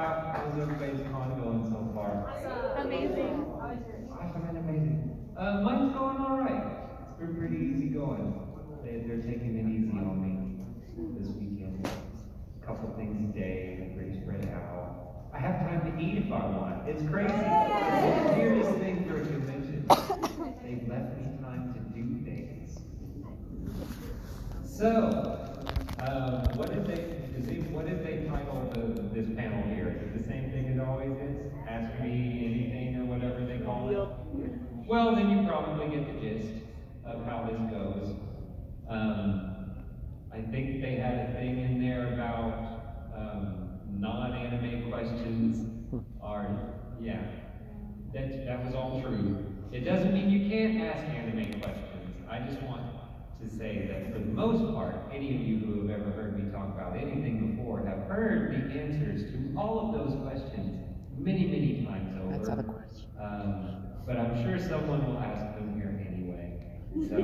how's everybody's con going so far? Amazing. Awesome and amazing. Mine's going all right. It's been pretty easy going. They're taking it easy on me this weekend. A couple things a day, pretty spread out. I have time to eat if I want. It's crazy. It's the weirdest thing for a convention. They've left me time to do things. So, what did they title this panel here? Is it the same thing it always is? Ask me anything or whatever they call it? Well, then you probably get the gist of how this goes. I think they had a thing in there about non-anime questions are, yeah, that was all true. It doesn't mean you can't ask anime questions. I just want to say that for the most part, any of you who have ever heard me talk about anything before have heard the answers to all of those questions many, many times over. That's other question. But I'm sure someone will ask them here anyway. So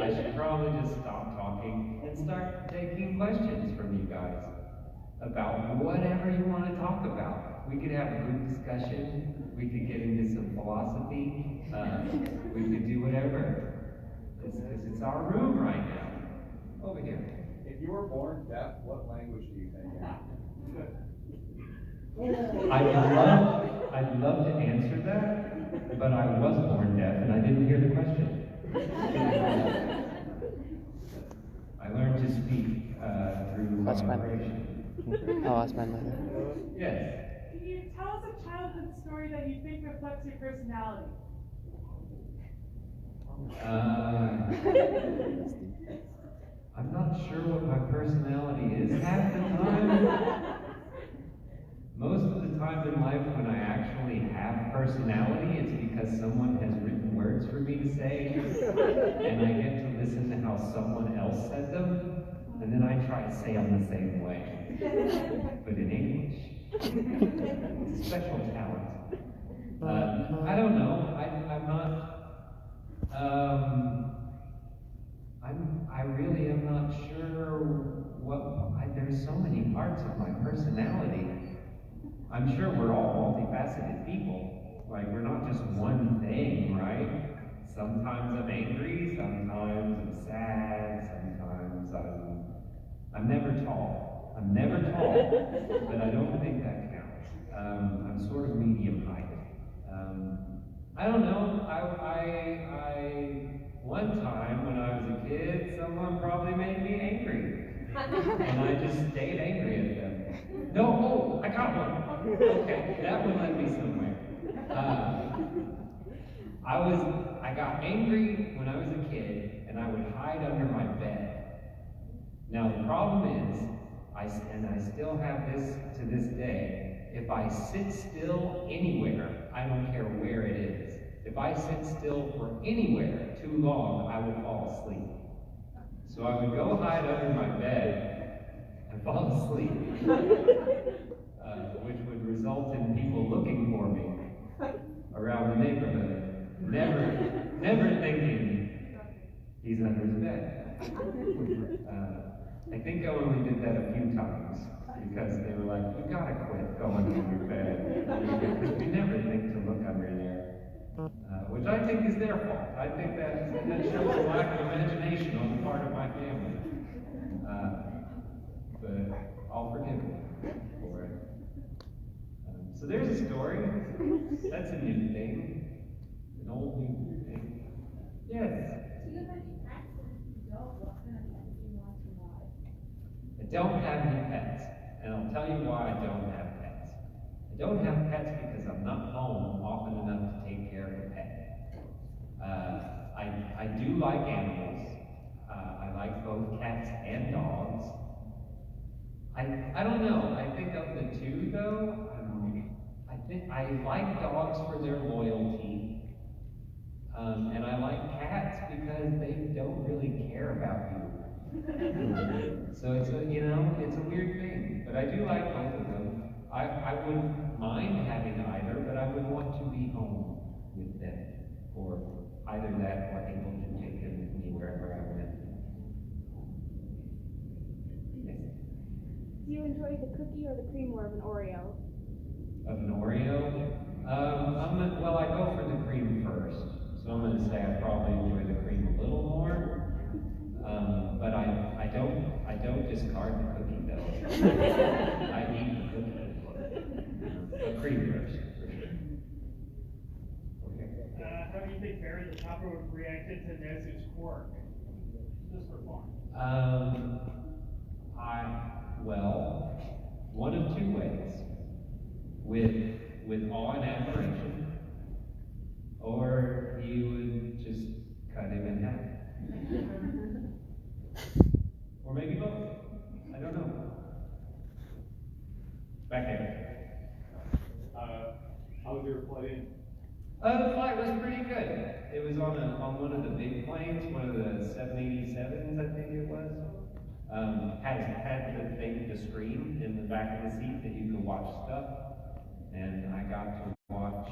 I should probably just stop talking and start taking questions from you guys about whatever you want to talk about. We could have a group discussion. We could get into some philosophy. We could do whatever. It's our room right now. Over here. If you were born deaf, what language do you think? I'd love to answer that, but I was born deaf and I didn't hear the question. I learned to speak through vibration. Oh, that's my mother. Yes. Can you tell us a childhood story that you think reflects your personality? I'm not sure what my personality is half the time. Most of the time in life when I actually have personality, it's because someone has written words for me to say, and I get to listen to how someone else said them, and then I try to say them the same way, but in English. It's a special talent. I don't know. I'm not. I really am not sure there's so many parts of my personality. I'm sure we're all multifaceted people. Like, we're not just one thing, right? Sometimes I'm angry, sometimes I'm sad, sometimes I'm never tall. I'm never tall, but I don't think that counts. I'm sort of medium height. I don't know. One time when I was a kid, someone probably made me angry. And I just stayed angry at them. No, I got one. Okay, that one led me somewhere. I got angry when I was a kid, and I would hide under my bed. Now the problem is, I still have this to this day, if I sit still anywhere, I don't care where it is. If I sit still for anywhere too long, I would fall asleep. So I would go hide under my bed and fall asleep, which would result in people looking for me around the neighborhood, never thinking he's under his bed. I think I only did that a few times because they were like, "You gotta quit going under your bed," because we never think to look under there. Which I think is their fault. I think that shows a lack of imagination on the part of my family. But I'll forgive them for it. So there's a story. That's a new thing. An old new thing. Yes? Do you have any pets? And if you don't, what kind of pets do you want to buy? I don't have any pets. And I'll tell you why I don't have pets. I don't have pets because I'm not home often enough to take care of a pet. I do like animals. I like both cats and dogs. I don't know. I think of the two though, I think I like dogs for their loyalty. And I like cats because they don't really care about you. So it's a weird thing. But I do like both of them. I wouldn't mind having either, but I would want to be home with them. Or either that or able to take them with me wherever I went. Yes. Do you enjoy the cookie or the cream more of an Oreo? an Oreo. I go for the cream first, so I'm going to say I probably enjoy the cream a little more. But I don't discard the cookie though. I eat the cookie. But cream first, for sure. Okay. How do you think SherrysApera would react to Nezu's quirk? Just for fun. One of two ways. With awe and admiration, or he would just cut him in half. Or maybe both. I don't know. Back there. How was your flight in? The flight was pretty good. It was on one of the big planes, one of the 787s, I think it was. Had the screen in the back of the seat that you could watch stuff. And I got to watch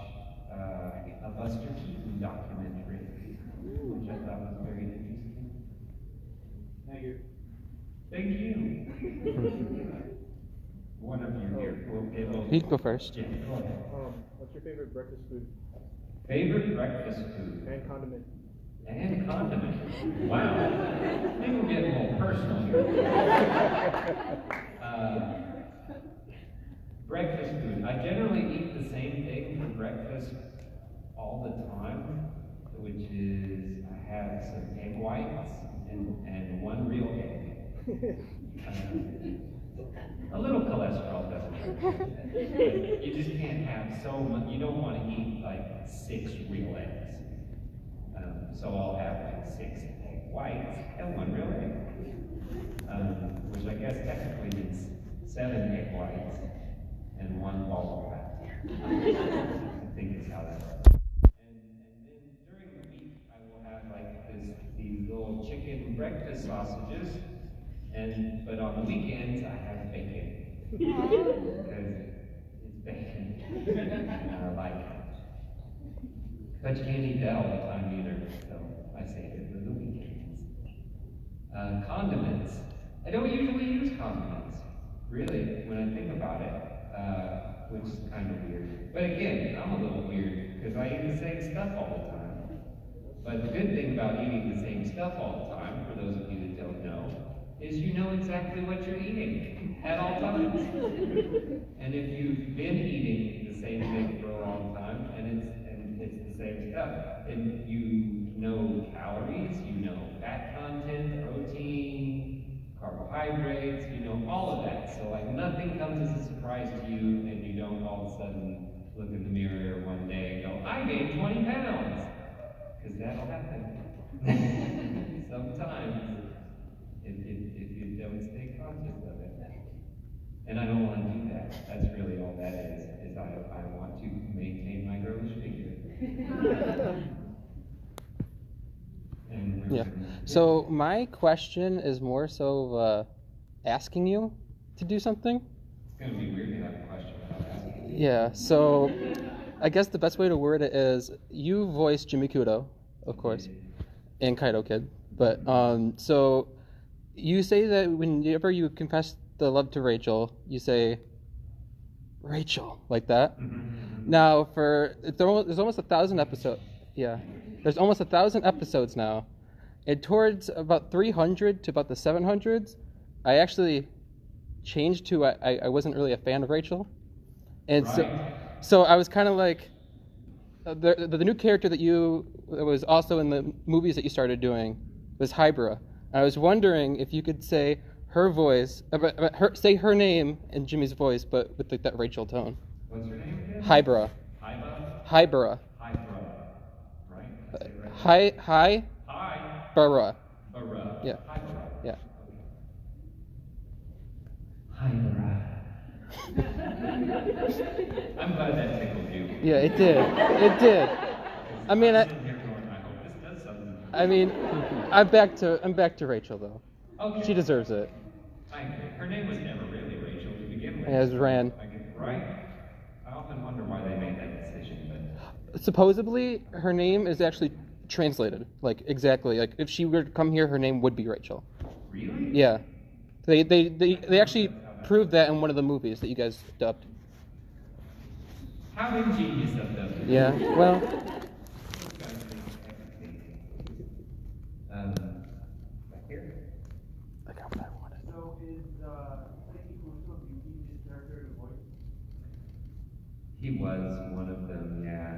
a Buster Keaton documentary, which I thought was very interesting. Thank you. Thank you. One of you here will be able to... You can go first. Yeah, go ahead. What's your favorite breakfast food? Favorite breakfast food? And condiment. And condiment. Wow. I think we're getting a little personal here. Breakfast food. I generally eat the same thing for breakfast all the time, which is I have some egg whites and one real egg. A little cholesterol doesn't hurt. You just can't have so much. You don't want to eat like 6 real eggs. So I'll have like 6 egg whites and one real egg, which I guess technically means 7 egg whites and 1 ball of fat. I think is how that works. And then during the week, I will have like these little chicken breakfast sausages, but on the weekends I have bacon because it's bacon, and I like it. But you can't eat that all the time either, so I save it for the weekends. Condiments. I don't usually use condiments, really, when I think about it. Which is kind of weird. But again, I'm a little weird because I eat the same stuff all the time. But the good thing about eating the same stuff all the time, for those of you that don't know, is you know exactly what you're eating at all times. And if you've been eating the same thing for a long time, and it's the same stuff, and you know calories, you know fat content, protein, carbohydrates, you know all of that. So like nothing comes as a surprise to you, and you don't all of a sudden look in the mirror one day and go, I gained 20 pounds. Because that'll happen. Sometimes, if you don't stay conscious of it. And I don't want to do that. That's really all that is I want to maintain my girlish figure. Yeah. So my question is more so asking you to do something. It's going to be weird to have a question without asking. Yeah. So I guess the best way to word it is you voice Jimmy Kudo, of course, and Kaido Kid. But so you say that whenever you confess the love to Rachel, you say Rachel like that. Mm-hmm. Now there's almost 1,000 episodes. Yeah. There's almost 1,000 episodes now. And towards about 300 to about the 700s, I actually changed to I wasn't really a fan of Rachel. And right. so I was kind of like, the new character that was also in the movies that you started doing was Haibara. I was wondering if you could say her voice, say her name in Jimmy's voice, but with like that Rachel tone. What's her name again? Haibara. Haibara? Haibara. Right? Hi. Bara. Bara. Yeah. Haibara. Yeah. Haibara. I'm glad that tickled you. Yeah, it did. It did. I mean, I'm sitting here going, I hope this does something. I mean, I'm back to Rachel though. Okay. She deserves it. I agree. Her name was never really Rachel to begin with. It was Ran. Right? I often wonder why they made that decision, but Supposedly, her name is actually translated, like exactly. Like if she were to come here, her name would be Rachel. really? Yeah. They actually proved that in one of the movies that you guys dubbed. How ingenious of them. Yeah, well, Back here. I got what I wanted. So is Jimmy Kudo the easiest character to voice? He was one of them, yeah,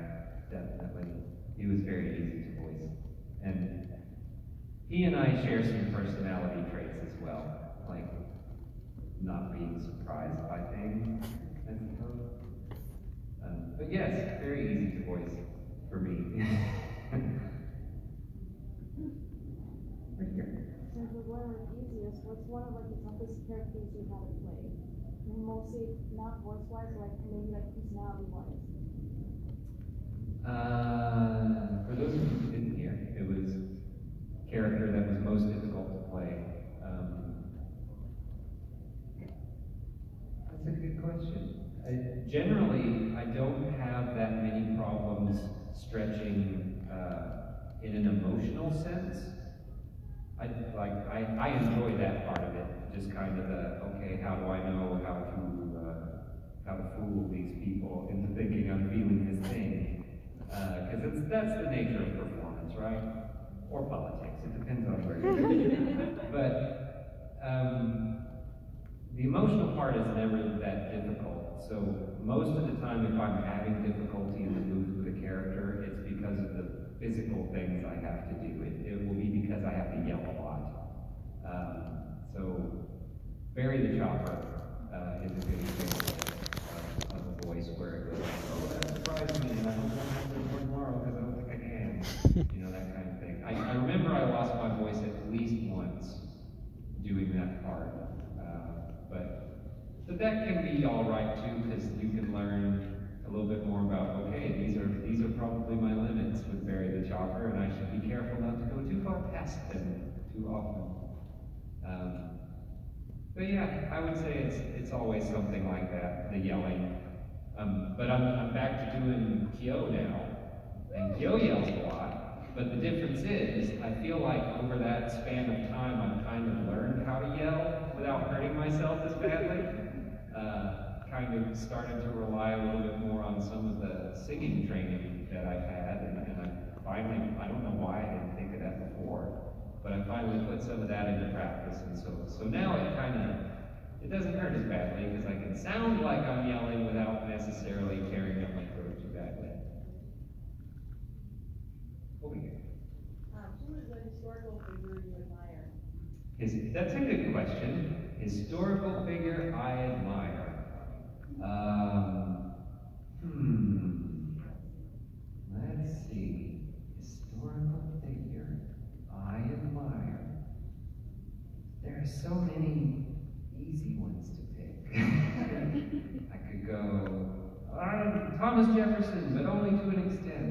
definitely. He was very easy to voice. And he and I share some personality traits as well, like not being surprised by things, I suppose. But yes, very easy to voice for me. Right here. Since we're going with easiest, what's one of like the toughest characters you had to play? Mostly not voice-wise, like maybe like personality-wise. For those of you who didn't hear, it was a character that was most difficult to play. That's a good question. Generally, I don't have that many problems stretching in an emotional sense. I enjoy that part of it, just kind of the, okay, how do I know how to fool these people into thinking I'm feeling this thing? Because that's the nature of performance, right? Or politics, it depends on where you're But the emotional part is never that difficult. So most of the time, if I'm having difficulty in the booth with a character, it's because of the physical things I have to do. It will be because I have to yell a lot. So Barry the Chopper is a good example of a voice where it goes, oh, that surprised me, and I hope I have to more tomorrow because I don't think I can. You know, that kind of thing. I remember I lost my voice at least once doing that part. But that can be all right too, because you can learn a little bit more about, okay, these are probably my limits with Barry the Chopper, and I should be careful not to go too far past them too often. But yeah, I would say it's always something like that, the yelling. But I'm back to doing Kyo now, and Kyo yells a lot. But the difference is, I feel like over that span of time, I've kind of learned how to yell without hurting myself as badly. Kind of started to rely a little bit more on some of the singing training that I've had, and I finally, I don't know why I didn't think of that before, but I finally put some of that into practice, and so now it doesn't hurt as badly, because I can sound like I'm yelling without necessarily tearing up my throat too badly. Over here. Who is a historical figure you admire? That's a good question. Historical figure I admire. Let's see. Historical figure I admire. There are so many easy ones to pick. I could go, Thomas Jefferson, but only to an extent.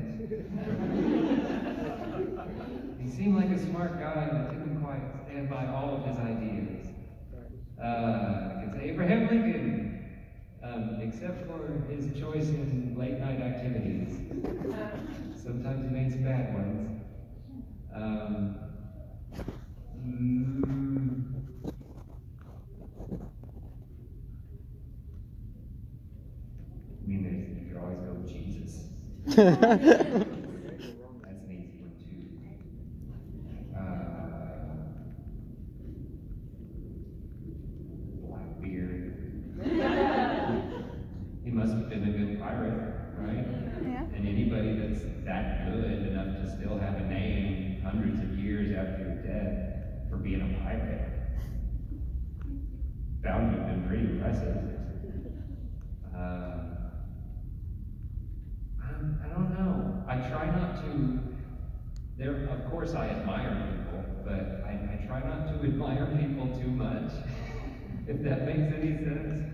He seemed like a smart guy that didn't quite stand by all of his ideas. I could say Abraham Lincoln, except for his choice in late night activities. Sometimes he made some bad ones. I mean, you could always go Jesus. That's an easy one too. Blackbeard. He must have been a good pirate, right? Yeah. And anybody that's that good enough to still have a name hundreds of years after you're dead for being a pirate, bound to have been pretty impressive. I don't know. I try not to. Of course, I admire people, but I try not to admire people too much, if that makes any sense.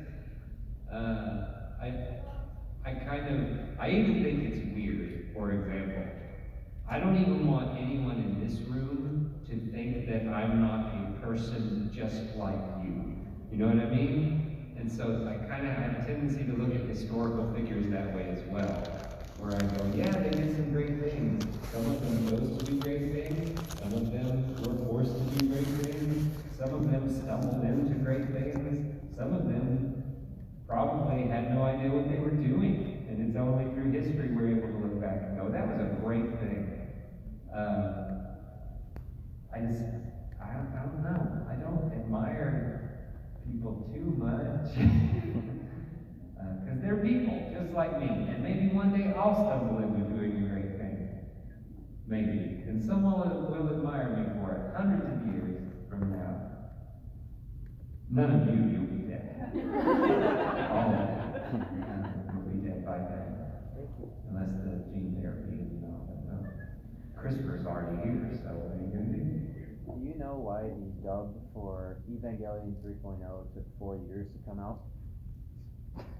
I even think it's weird, for example. I don't even want anyone in this room to think that I'm not a person just like you. You know what I mean? And so I kind of have a tendency to look at historical figures that way as well. Where I go, yeah, they did some great things. Some of them chose to do great things. Some of them were forced to do great things. Some of them stumbled into great things. Some of them probably had no idea what they were doing in its own history, we're able to look back and go, that was a great thing. I don't know. I don't admire people too much. Because they're people, just like me. And maybe one day I'll stumble into doing a great thing. Maybe. And someone will admire me for it hundreds of years from now. None of you'll be dead. All of you will be dead by then. Unless the gene therapy is not. CRISPR's already here, so what are you going to do? Do you know why the dub for Evangelion 3.0 took 4 years to come out?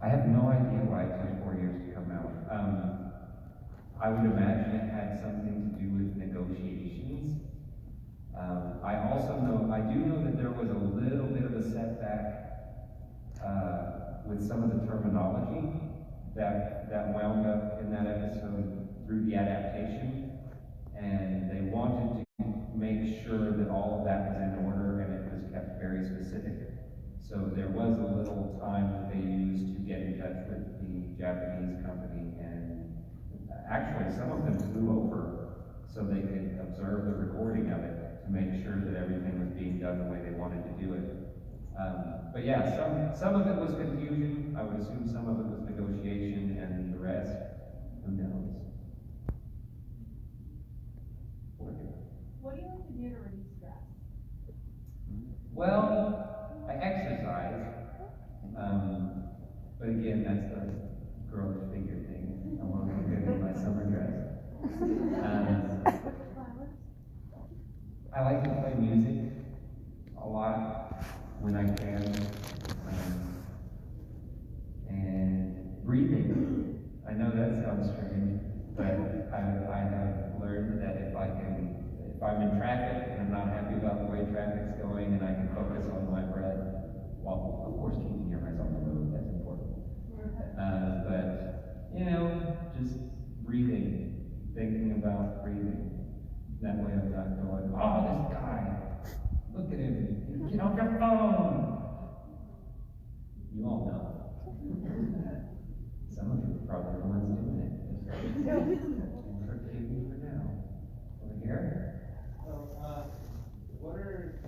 I have no idea why it took 4 years to come out. I would imagine it had something to do with negotiations. I do know that there was a little bit of a setback with some of the terminology that wound up in that episode through the adaptation, and they wanted to make sure that all of that was in order and it was kept very specific. So there was a little time that they used to get in touch with the Japanese company, and actually some of them flew over so they could observe the recording of it to make sure that everything was being done the way they wanted to do it. But yeah, some of it was confusion. I would assume some of it was negotiation, and the rest, who knows? What do you like to do to reduce stress? Well, I exercise, but again, that's the girlish figure thing. I want to look good in my summer dress. I like to play music a lot when I can, and breathing. I know that sounds strange, but I have learned that if I'm in traffic and I'm not happy about the way traffic's going, and I can focus on my breath, well, of course, keeping your eyes on the road, that's important. But, just breathing, thinking about breathing. That way I'm not going, oh, this guy, look at him, get off your phone. You all know. Some of you are probably the ones doing it. Forgive me for now. Over here? So, what are,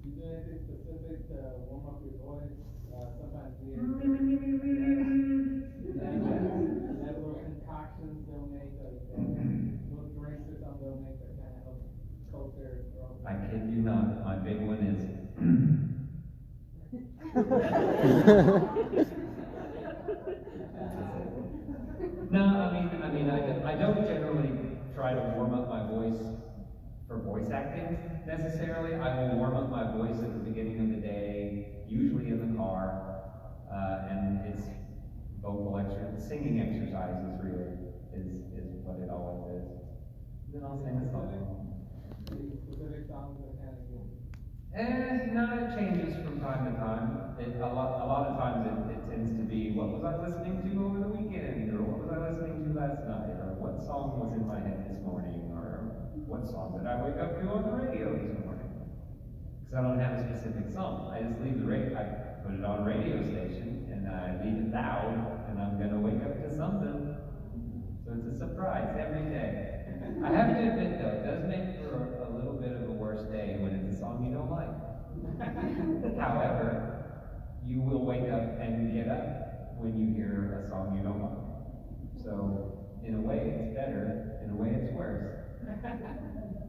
you do anything specific to warm up your voice? Sometimes we have little concoctions they'll make, like little drinks or something they'll make that kind of help coat their throat. I kid you not, my big one is. No, I don't generally try to warm up my voice for voice acting necessarily. I will warm up my voice at the beginning of the day, usually in the car, and it's vocal exercise, singing exercises really is what it always is. Then I'll sing a song. Specific songs that kind of good. No, it changes from time to time. A lot of times it tends to be, what was I listening to over the weekend, or what was I listening to last night, or what song was in my head this morning, or what song did I wake up to on the radio this morning? Because I don't have a specific song. I just leave the radio, I put it on a radio station, and I leave it loud, and I'm going to wake up to something. So it's a surprise every day. I have to admit though, it does make for a little bit of a worse day when it's a song you don't like. However, you will wake up and get up when you hear a song you don't like. So, in a way it's better, in a way it's worse. I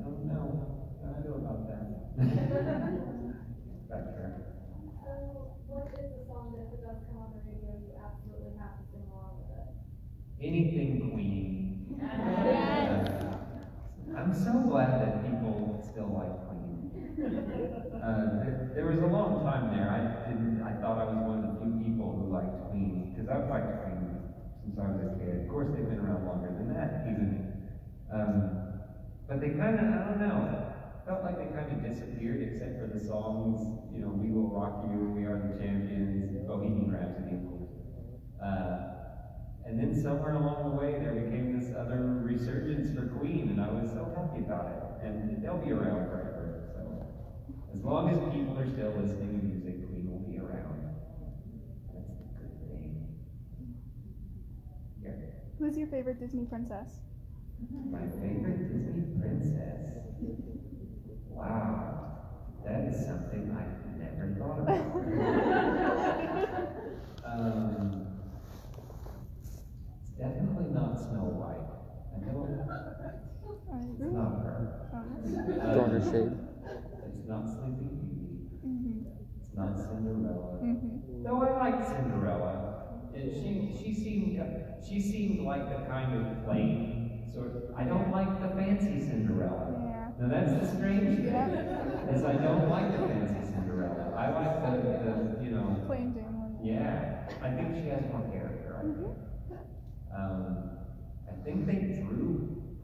don't know how I feel about that. Back here. So, what is the song that if it does come on the radio, you absolutely have to sing along with it? Anything Queen. I'm so glad that people still like Queen. There was a long time there. I thought I was one of the few people who liked Queen, because I've liked Queen since I was a kid. Of course, they've been around longer than that, even. But they kind of, I don't know, felt like they kind of disappeared, except for the songs, We Will Rock You, We Are the Champions, Bohemian Rhapsody, of course. And then somewhere along the way, there became this other resurgence for Queen, and I was so happy about it. And they'll be around forever. So, as long as people are still listening to music, Queen will be around. That's the good thing. Yeah. Who's your favorite Disney princess? My favorite Disney princess. Wow, that is something I've never thought about. It's definitely not Snow White. I know it's not her. Throwing her shade. It's not Sleeping Beauty. Mm-hmm. It's not Cinderella. Mm-hmm. Though I like Cinderella. And she seemed like the kind of plain sort of. I don't like the fancy Cinderella. Yeah. Now that's the strange thing. Yeah. Is I don't like the fancy Cinderella. I like the Plain Jane one. Yeah. I think she has more character, I think. I think they drew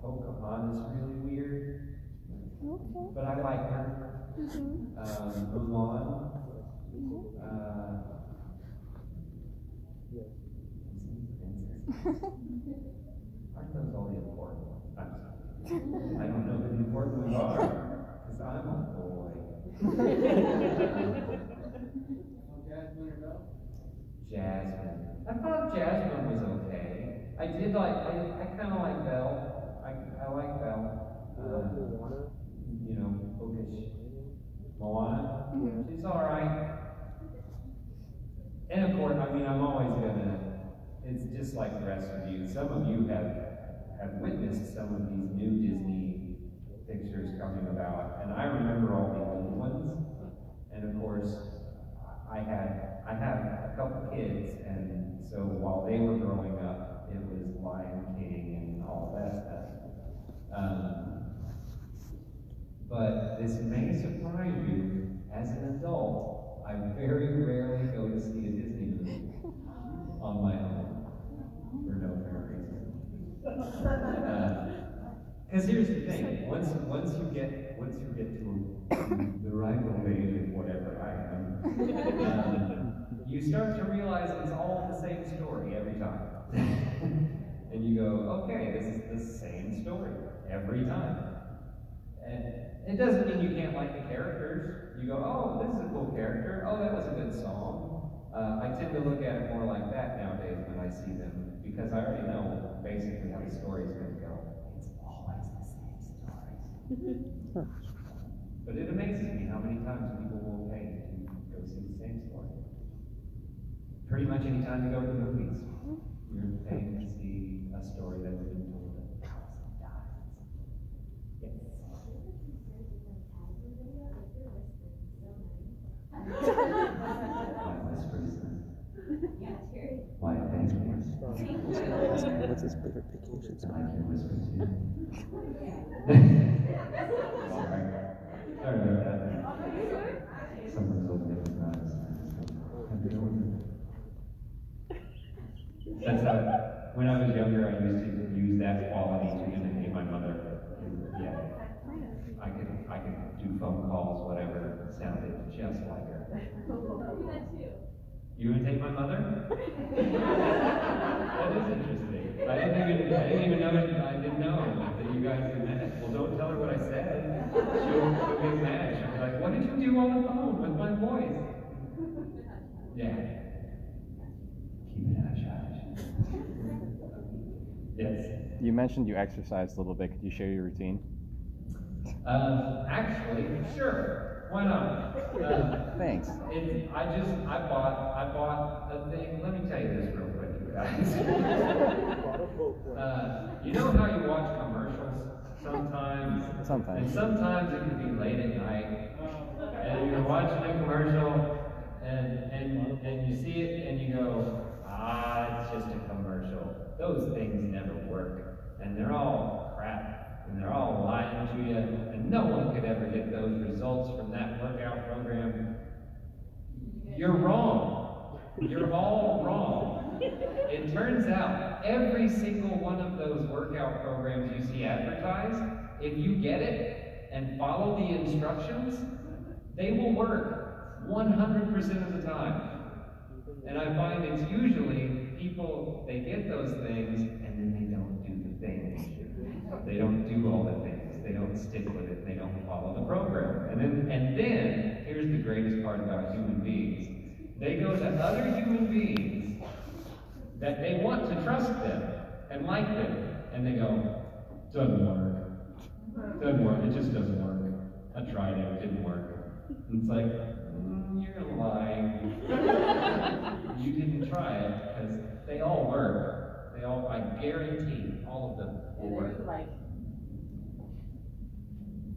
Pocahontas really weird. Okay. But I like her. Mulan. Aren't those all the important ones? I'm sorry. I don't know who the important ones are, because I'm a boy. Jasmine or Belle? Jasmine. I thought Jasmine was okay. I did like, I kind of like Belle. I like Belle. Bookish. Moana. She's alright. And of course, I'm always gonna, it's just like the rest of you. Some of you have witnessed some of these new Disney pictures coming about, and I remember all the old ones. And of course, I have a couple kids, and so while they were growing up, it was Lion King and all that stuff. But this may surprise you, as an adult, I very rarely go to see a Disney movie on my own, for no apparent reason. Because here's the thing, once you get to the ripe age of whatever I am, you start to realize it's all the same story every time. And you go, okay, this is the same story every time. And it doesn't mean you can't like the characters. You go, oh, this is a cool character. Oh, that was a good song. I tend to look at it more like that nowadays when I see them, because I already know basically how the story is going to go. It's always the same story. But it amazes me how many times people will pay to go see the same story. Pretty much any time you go to the movies, you're paying to see a story that's been told 1,000 times. Yes. My whispers. Why, thank you. What's his favorite vacation I spot? like your whispers too. Sorry about that. Someone's opening his eyes. That's how, when I was younger, I used to use that quality to imitate my mother. Yeah. I could do phone calls, whatever, sounded just like her. You imitate my mother? That is interesting. I didn't even know, I didn't know that you guys did that. Well, don't tell her what I said. She'll get mad. She'll be like, what did you do on the phone with my voice? Yeah. Keep it hush hush. Yes. You mentioned you exercise a little bit. Could you share your routine? Actually, sure. Why not? Thanks. I bought a thing. Let me tell you this real quick, you guys. You know how you watch commercials sometimes? Sometimes. And sometimes it can be late at night, and you're watching a commercial, and you see it, and you go, it's just a commercial. Those things never work, and they're all crap. And they're all lying to you, and no one could ever get those results from that workout program. You're wrong. You're all wrong. It turns out every single one of those workout programs you see advertised, if you get it and follow the instructions, they will work 100% of the time. And I find it's usually people, they get those things and then they don't do the things. They don't do all the things. They don't stick with it. They don't follow the program. And then here's the greatest part about human beings. They go to other human beings that they want to trust them. and liked it. And they go, doesn't work. Doesn't work, it just doesn't work. I tried it, it didn't work. And it's like, you're lying. You didn't try it, because they all work. They all, I guarantee, all of them will work.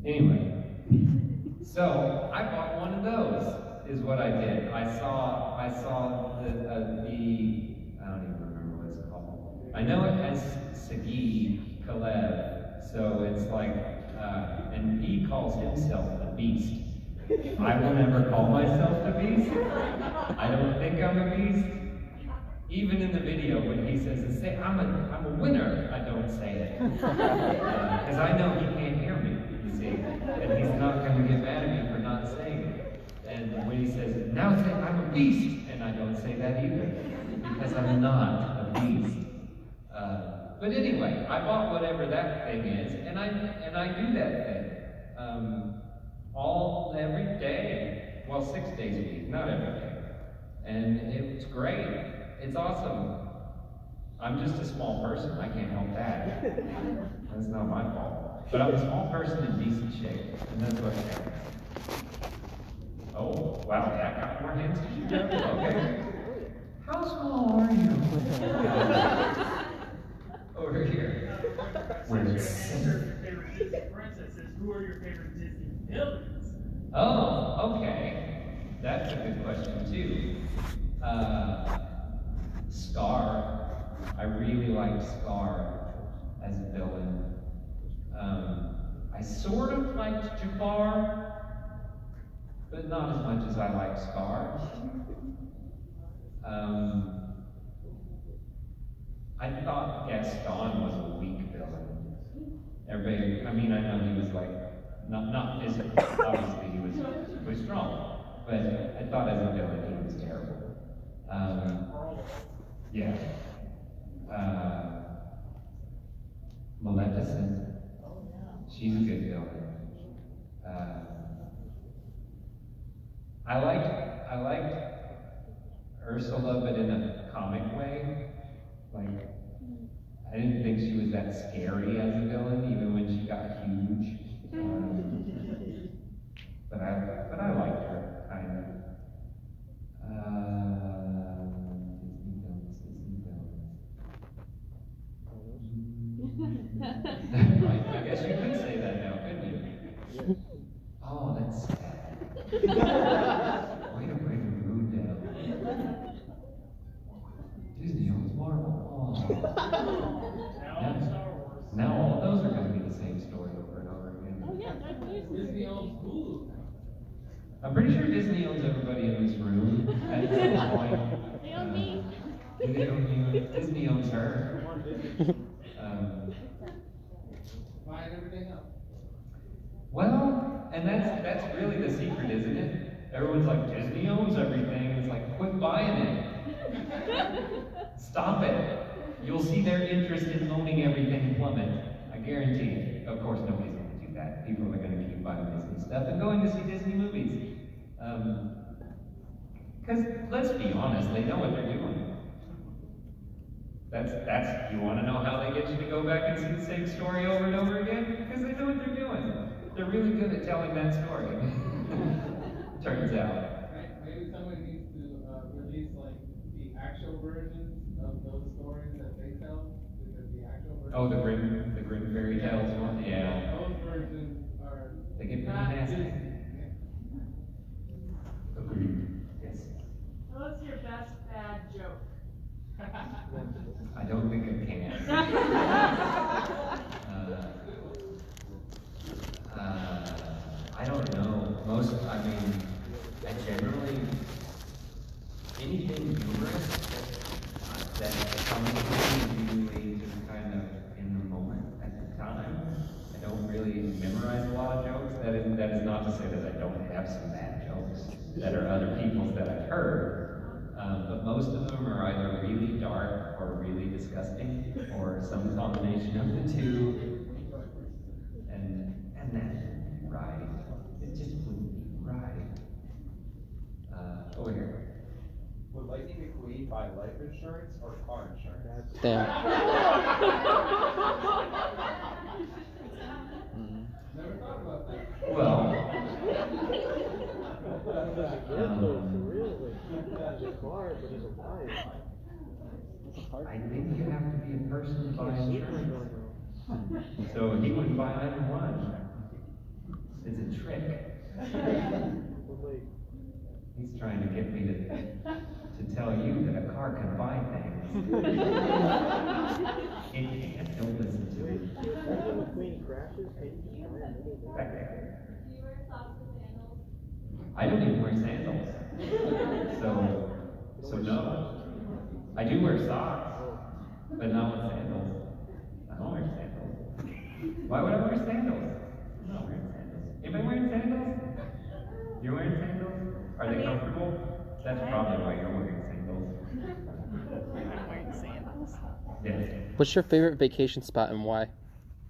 Anyway, so I bought one of those, is what I did. I saw the I don't even remember what it's called. I know it has Sagi Kalev, so it's like, and he calls himself the Beast. I will never call myself the Beast. I don't think I'm a beast. Even in the video when he says, I'm a winner, I don't say it. Because I know he can't hear me, you see. And he's not going to get mad at me for not saying it. And when he says, now say I'm a beast, and I don't say that either. Because I'm not a beast. But anyway, I bought whatever that thing is, and I do that thing. Every day. Well, 6 days a week, not every day. And it's great. It's awesome. I'm just a small person. I can't help that. That's not my fault. But I'm a small person in decent shape, and that's what counts. Oh, wow, that got more hands than you do. Okay. How small are you? Over here. Where it's favorite Disney princesses, who are your favorite Disney villains? Oh, okay. That's a good question, too. Scar. I really liked Scar as a villain. I sort of liked Jafar, but not as much as I like Scar. I thought Gaston was a weak villain. Everybody, I mean, I know he was like, not physically, obviously he was strong, but I thought as a villain he was terrible. Yeah. Maleficent. She's a good villain. I liked Ursula, but in a comic way. Like, I didn't think she was that scary as a villain, even when she got huge. But I liked her, kind of. I guess you could say that now, couldn't you? Oh, that's sad. Way to bring the mood down. Disney owns Marvel. Oh. Now all of those are going to be the same story over and over again. Oh yeah, Disney owns Hulu. I'm pretty sure Disney owns everybody in this room at some point. They own me. They own you. Disney owns her. Buying everything up. Well, and that's really the secret, isn't it? Everyone's like, Disney owns everything. It's like, quit buying it. Stop it. You'll see their interest in owning everything plummet. I guarantee it. Of course, nobody's going to do that. People are going to keep buying Disney stuff and going to see Disney movies. Because let's be honest, they know what they're doing. That's. You want to know how they get you to go back and see the same story over and over again? Because they know what they're doing. They're really good at telling that story. Turns out. Maybe somebody needs to release like the actual versions of those stories that they tell, because the actual versions. Oh, the Grimm fairy tales one. Yeah. Those versions are. They get pretty not nasty. Disney. Agreed. Yes. What's your best bad joke? I don't think I can. I don't know. I generally, anything humorous that comes to me usually just kind of in the moment at the time. I don't really memorize a lot of jokes. That is not to say that I don't have some bad jokes that are other people's that I've heard. But most of them are either really dark or really disgusting, or some combination of the two. And that wouldn't be right. It just wouldn't be right. Over here. Would Lightning McQueen buy life insurance insurance or car insurance? Damn. Never thought about that. Well, I think you have to be a person to buy insurance. So he wouldn't buy either one. It's a trick. He's trying to get me to tell you that a car can buy things. It can't. Don't listen to it. Back there. Do you wear socks and sandals? I don't even wear sandals. So no. I do wear socks, but not with sandals. I don't wear sandals. Why would I wear sandals? I'm not wearing sandals. Anybody wearing sandals? You're wearing sandals? Are they comfortable? That's probably why you're wearing sandals. I'm wearing sandals. Yes. What's your favorite vacation spot and why?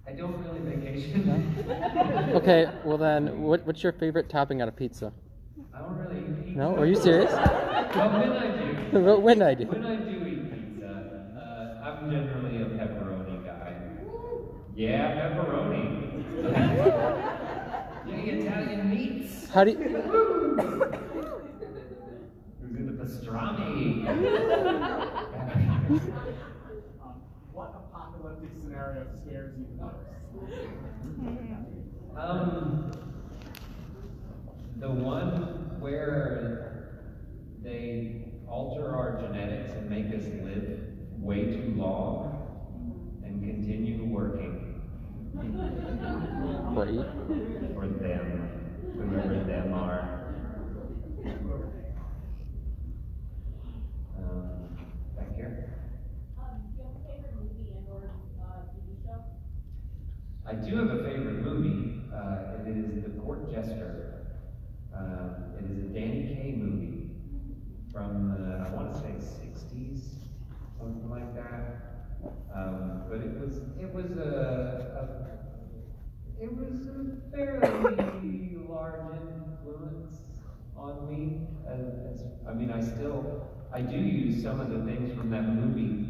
I don't really vacation. Okay, well then, what's your favorite topping on a pizza? I don't really eat pizza. No? Are you serious? Well, when I do. But when I do. When I do eat pizza, I'm generally a pepperoni guy. Yeah, pepperoni. Yeah, Italian meats. How do you... Who's in the pastrami? What apocalyptic scenario scares you the most? The one where they alter our genetics and make us live way too long and continue working. Right. For them, whoever them are. Back here. Do you have a favorite movie and or TV show? I do have a favorite movie. It is The Court Jester. It is a Danny Kaye movie from the, I want to say 60s, something like that. But it was a fairly large influence on me. I do use some of the things from that movie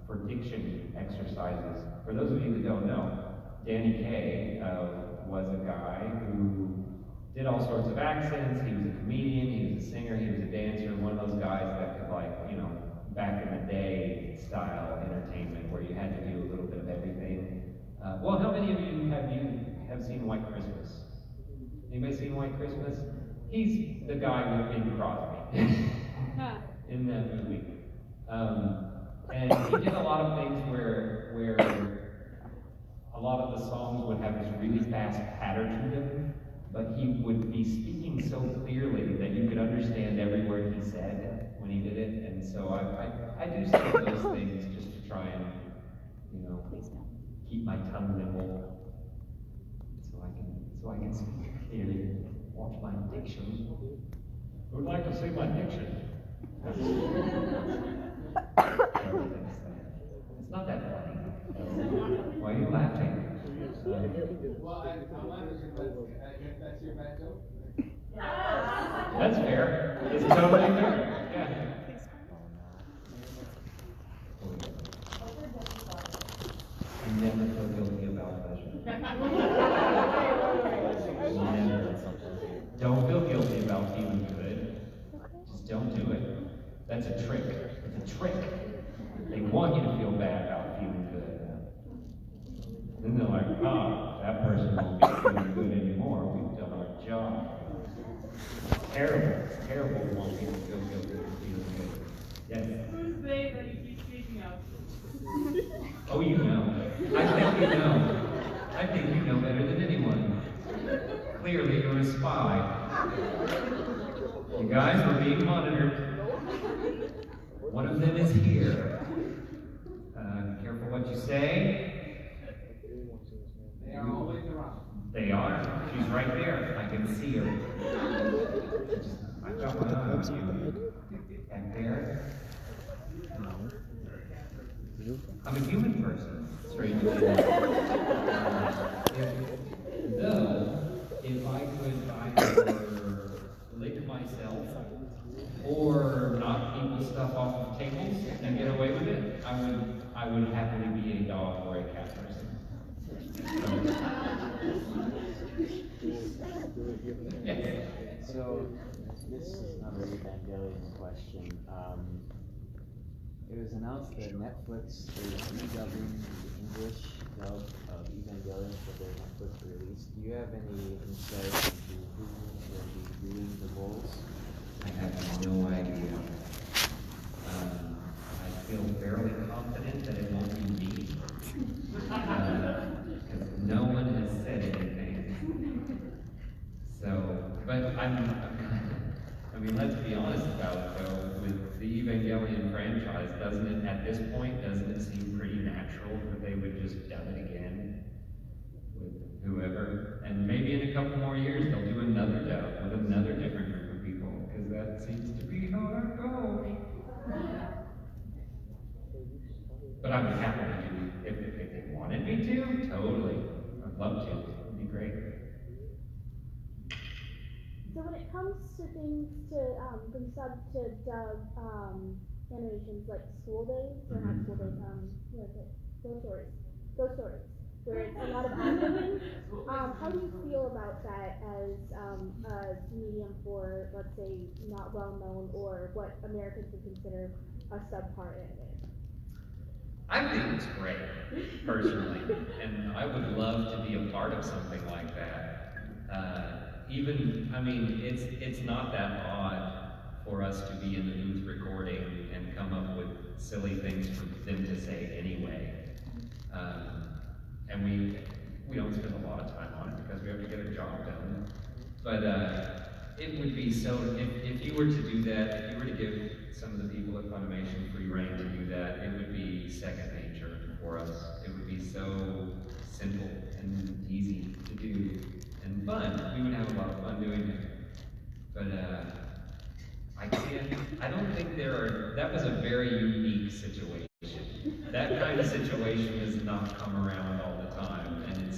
for diction exercises. For those of you that don't know, Danny Kaye was a guy who did all sorts of accents. He was a comedian, he was a singer, he was a dancer, one of those guys that could, back in the day style entertainment where you had to do a little bit of everything. Well, how many of you have seen White Christmas? Anybody seen White Christmas? He's the guy with Bing Crosby in that movie. And he did a lot of things where a lot of the songs would have this really fast patter to them, but he would be speaking so clearly that you could understand every word he said when he did it. And so I do some of those things just to try and, keep my tongue nimble so I can speak clearly. Watch my diction. Who would like to see my diction? It's not that funny. Why are you laughing? Well, I'm laughing because I guess that's your bad joke. That's fair. It's totally fair. Yeah. I never feel guilty about pleasure. Never. Don't feel guilty about feeling good. Just don't do it. That's a trick. It's a trick. They want you to feel bad about feeling good. Then they're like, that person won't be feeling good anymore. We've done our job. It's terrible. It's terrible to want people to feel guilty for feeling good. Yes? Who's they that you keep speaking of? Oh, you know. I think you know. I think you know better than anyone. Clearly, you're a spy. You guys are being monitored. One of them is here. Careful what you say. They are always around. They are. She's right there. I can see her. I've got my eye on you. Back there. I'm a human person, strangely enough. If I could either lick myself or knock people's stuff off of tables and get away with it, I would happily be a dog or a cat person. Yes. So, this is another Evangelion question. It was announced that Netflix is redubbing the English dub of Evangelion for their Netflix release. Do you have any insight into who will be doing the roles? I have no idea. I feel fairly confident that it won't be me. Because no one has said anything. So, but I mean, let's be honest about it though, with the Evangelion franchise, at this point, doesn't it seem pretty natural that they would just dub it again with whoever? And maybe in a couple more years, they'll do another dub with another different group of people, because that seems to be how it goes. But I would happily do it if they wanted me to, totally. I'd love to, it'd be great. So when it comes to things to from sub to dub animations like School Days, or not School Days, what is it? Ghost Stories, where it's a lot of animating. How do you feel about that as a medium for, let's say, not well known or what Americans would consider a subpar anime? I think it's great, personally, and I would love to be a part of something like that. I mean, it's not that odd for us to be in the booth recording and come up with silly things for them to say anyway. And we don't spend a lot of time on it because we have to get a job done. But it would be so, if you were to do that, if you were to give some of the people at Funimation free reign to do that, it would be second nature for us. It would be so simple and easy to do and fun. We would have a lot of fun doing it. But I don't think that was a very unique situation. That kind of situation does not come around all the time, and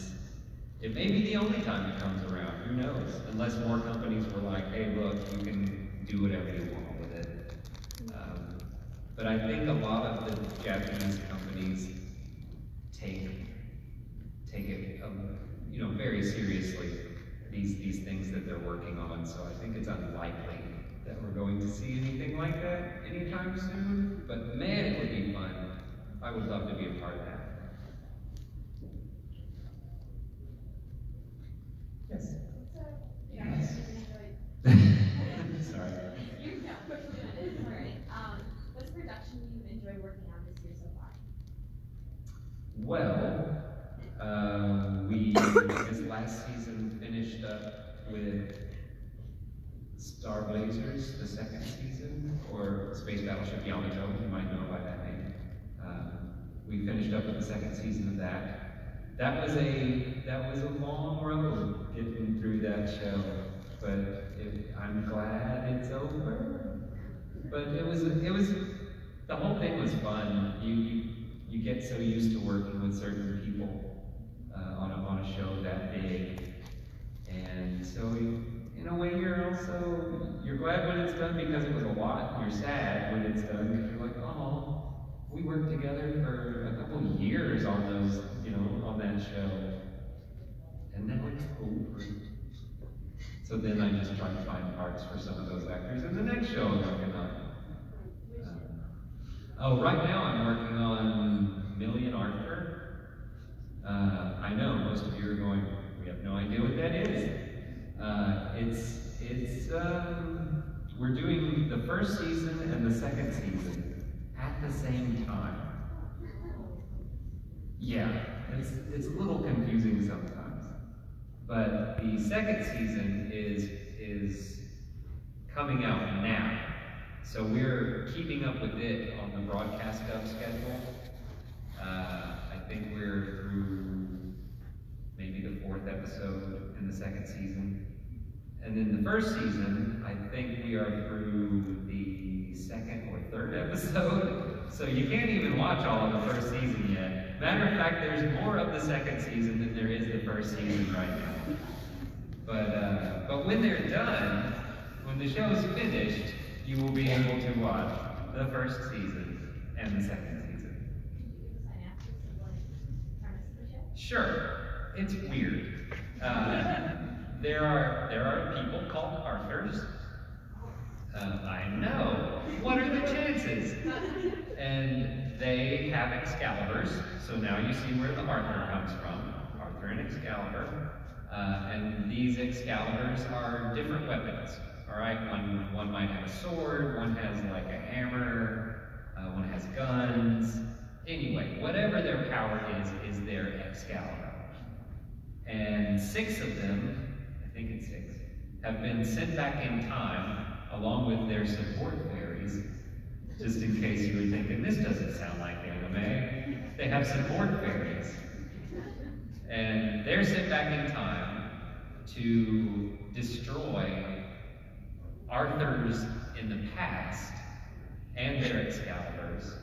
it may be the only time it comes around, who knows? Unless more companies were like, hey look, you can do whatever you want with it. But I think a lot of the Japanese companies take it very seriously, these things that they're working on, so I think it's unlikely that we're going to see anything like that anytime soon. But man, it would be fun. I would love to be a part of that. Yes? Yes. Sorry. What's production you've enjoyed working on this year so far? Well, we this last season finished up with Star Blazers, the second season, or Space Battleship Yamato, you might know by that name. We finished up with the second season of that. That was a long road getting through that show, but I'm glad it's over. But it was the whole thing was fun. You get so used to working with certain people on a show that big, and so in a way you're glad when it's done because it was a lot. And you're sad when it's done because you're like, oh, we worked together for a couple of years on those, on that show, and now it's over. So then I just try to find parts for some of those actors in the next show I'm working on. Right now I'm working on Million Arthur. I know most of you are going, we have no idea what that is. We're doing the first season and the second season at the same time. Yeah, it's a little confusing sometimes. But the second season is coming out now. So we're keeping up with it on the broadcast dub schedule. I think we're through maybe the 4th episode in the second season. And then the first season, I think we are through the 2nd or 3rd episode. So you can't even watch all of the first season yet. Matter of fact, there's more of the second season than there is the first season right now. But when they're done, when the show's finished, you will be able to watch the first season and the second season. Could you give a synopsis of what premise of the show? Sure, it's weird. There are people called Arthurs. I know. What are the chances? And they have Excaliburs, so now you see where the Arthur comes from. Arthur and Excalibur. And these Excaliburs are different weapons. All right, one might have a sword, one has like a hammer, one has guns. Anyway, whatever their power is their Excalibur. And 6 of them, I think it's 6, have been sent back in time along with their support fairies. Just in case you were thinking, this doesn't sound like anime. They have support fairies. And they're sent back in time to destroy Arthurs in the past and their Excaliburs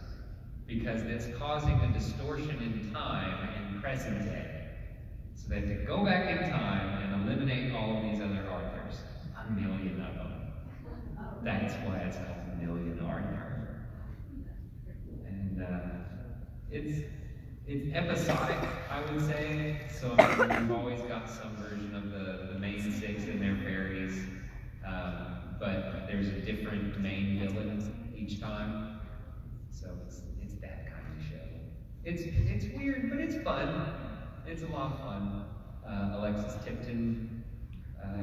because it's causing a distortion in time in present day. So they have to go back in time and eliminate all of these other Arthurs. 1 million of them. That's why it's called A Million Arthur. And it's episodic, I would say. So you've always got some version of the main 6 and their fairies. But there's a different main villain each time. So it's that kind of show. It's weird, but it's fun. It's a lot of fun. Alexis Tipton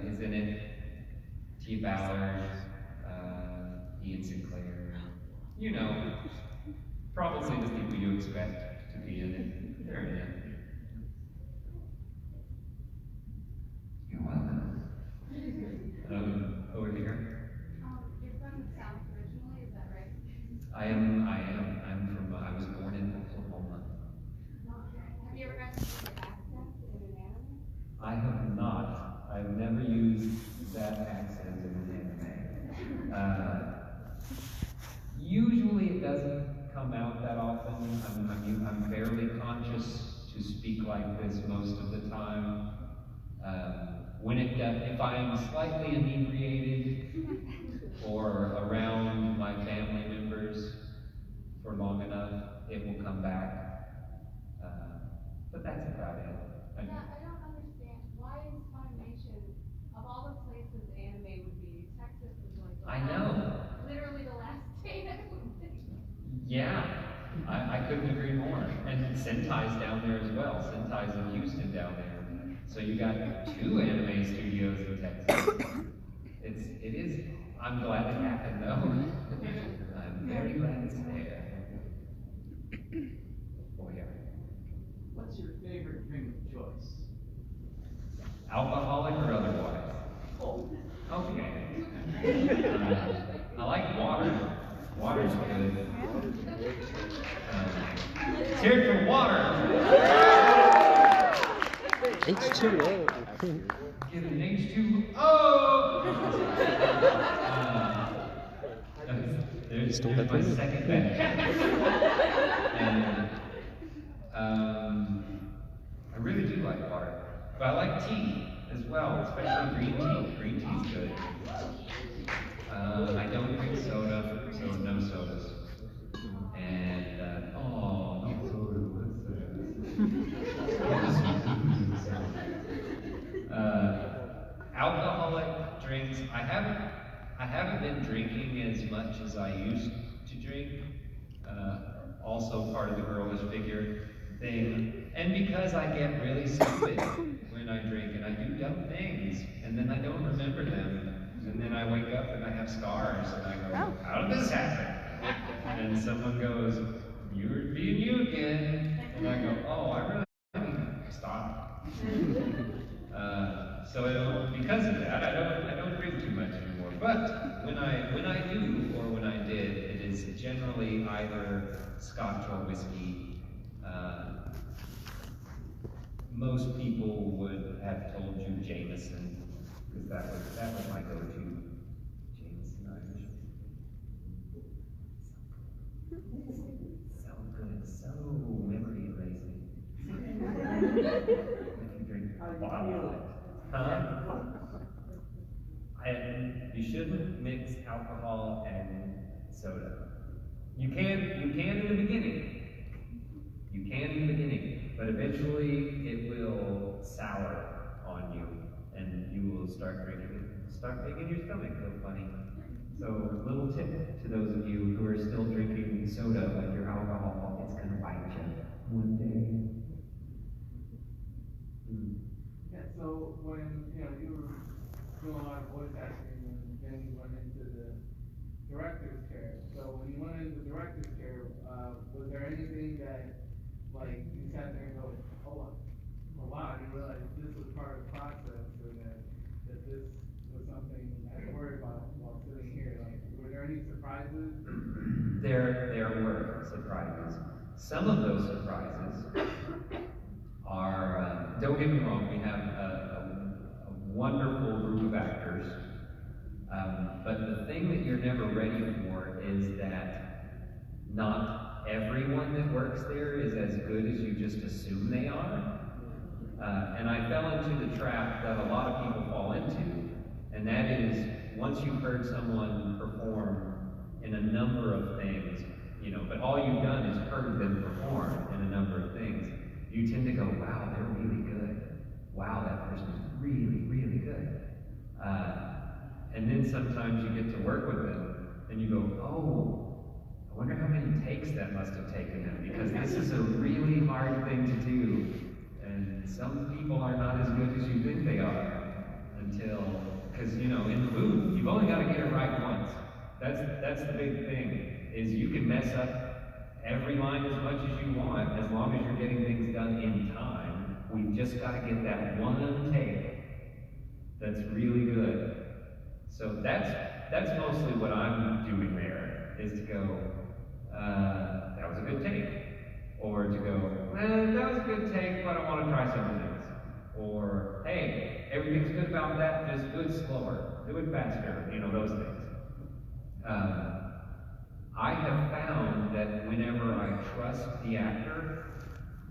is in it. Tia Ballard, Ian Sinclair. You know, probably the people you expect to be in it. They're in it. You're welcome. Over here. You're from the South originally, is that right? I am. I was born in Oklahoma. Have you ever had to use the accent in an anime? I have not. I've never used that accent in an anime. Usually it doesn't come out that often. I'm fairly conscious to speak like this most of the time. When it does, if I am slightly inebriated or around my family members for long enough, it will come back. But that's about it. Yeah, I don't understand. Why is Funimation, of all the places anime would be, Texas is like the I know. Literally the last state I moved in. Yeah, I couldn't agree more. And Sentai's down there as well. Sentai's in Houston down there. So you got 2 anime studios in Texas. It is. I'm glad it happened though. I'm very glad it's there. Oh yeah. What's your favorite drink of choice? Alcoholic or otherwise? Oh. Okay. I like water. Water's good. Let's hear it for water. H2O. Give it an H2O. There's my second bet. And I really do like water. But I like tea as well, especially green tea. Green tea's good. I don't drink soda, so no sodas. And, no soda, what's that? Alcoholic drinks, I haven't been drinking as much as I used to drink. Also part of the girlish figure thing. And because I get really stupid when I drink and I do dumb things, and then I don't remember them. And then I wake up and I have scars, and I go, how did this happen? And then someone goes, you're being you again. And I go, oh, I really need to stop. So because of that, I don't drink too much anymore. But when I do, or when I did, it is generally either scotch or whiskey. Most people would have told you Jameson, because that was my go-to. Jameson Irish. So good, so memory erasing. If you drink a bottle of it. Huh? You shouldn't mix alcohol and soda. You can in the beginning. You can in the beginning, but eventually it will sour on you, and you will start drinking it. Start making your stomach feel funny. So, little tip to those of you who are still drinking soda with your alcohol, it's gonna bite you one day. Yeah, so when you were doing a lot of voice acting and then you went into the director's chair. So when you went into the director's chair, was there anything that like you sat there and go, oh wow, I didn't realize this was part of the process, or that this was something I had to worry about while sitting here? Like, were there any surprises? There were surprises. Some of those surprises are, don't get me wrong, we have a wonderful group of actors, but the thing that you're never ready for is that not everyone that works there is as good as you just assume they are. And I fell into the trap that a lot of people fall into, and that is, once you've heard someone perform in a number of things, but all you've done is heard them perform in a number of things, you tend to go, wow, they're really good. Wow, that person's really, really good. And then sometimes you get to work with them, and you go, oh, I wonder how many takes that must have taken them, because this is a really hard thing to do. And some people are not as good as you think they are because, in the booth, you've only got to get it right once. That's the big thing, is you can mess up every line as much as you want, as long as you're getting things done in time. We've just got to get that one take that's really good. So that's mostly what I'm doing there, is to go, that was a good take. Or to go, that was a good take, but I want to try something else. Or, hey, everything's good about that, just do it slower, do it faster, those things. I have found that whenever I trust the actor,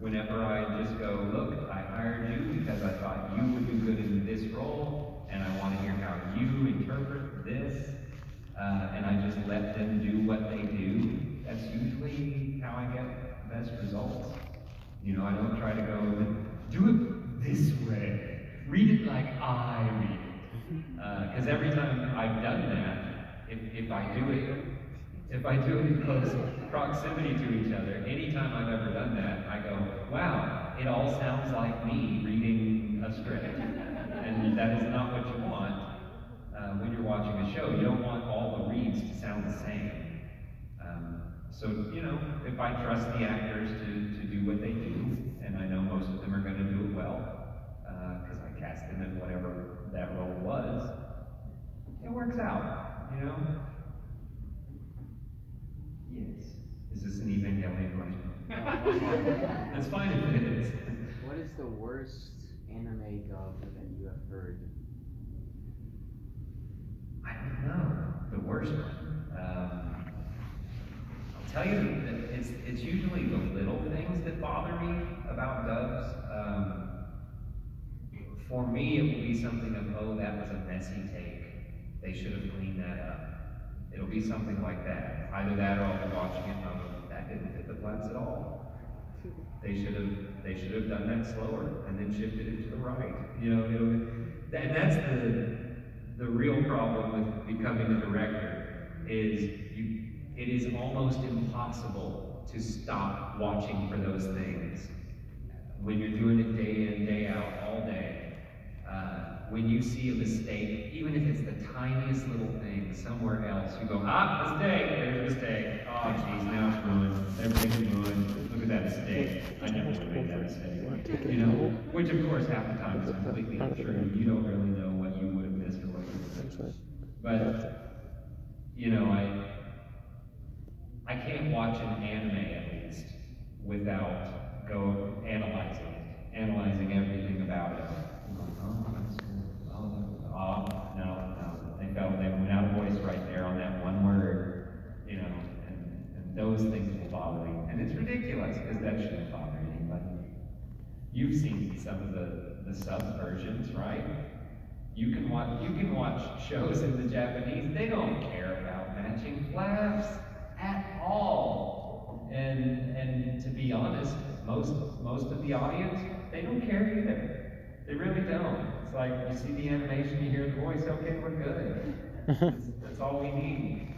whenever I just go, look, I hired you because I thought you would do good in this role, and I want to hear how you interpret this, and I just let them do what they do, that's usually how I get best results. I don't try to go, do it this way, read it like I read it. Because every time I've done that, if I do it in close proximity to each other, anytime I've ever done that, I go, wow, it all sounds like me reading a script. And that is not what you want when you're watching a show. You don't want all the reads to sound the same. So, if I trust the actors to do what they do, and I know most of them are going to do it well, because I cast them in whatever that role was, it works out, Yes. Is this an Evangelion question? That's fine if it is. What is the worst anime dub that you have heard? I don't know. The worst one. I'll tell you that it's usually the little things that bother me about dubs. For me, it will be something of, oh, that was a messy take. They should have cleaned that up. It'll be something like that. Either that, or I'll be watching it and I'll go, that didn't fit the plats at all. They should have done that slower and then shifted it to the right. And that's the real problem with becoming a director, is it is almost impossible to stop watching for those things. When you're doing it day in, day out, all day, when you see a mistake, even if it's the tiniest little thing somewhere else, you go, mistake, there's a mistake. Oh, geez, now it's ruined. Everything's ruined. Look at that mistake. I never would have made that mistake. Which, of course, half the time is completely untrue. You don't really know what you would have missed or what you would have missed. But, I can't watch an anime, at least, without analyzing everything about it. They went out of voice right there on that one word, and those things will bother me. And it's ridiculous, because that shouldn't bother anybody. You've seen some of the sub-versions, right? You can watch shows in the Japanese, they don't care about matching flaps at all. And to be honest, most of the audience, they don't care either. They really don't. It's like you see the animation, you hear the voice, okay, we're good. That's all we need.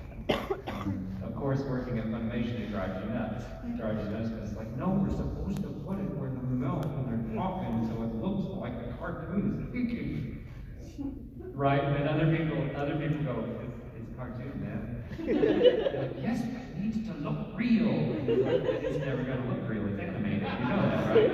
Of course, working at Funimation, it drives you nuts. It drives you nuts because it's like, no, we're supposed to put it where the mouth when they're talking so it looks like the cartoon is speaking. Right? And other people go, it's a cartoon, man. Like, yes, but it needs to look real. It's never going to look real. It's animated. You know that, right?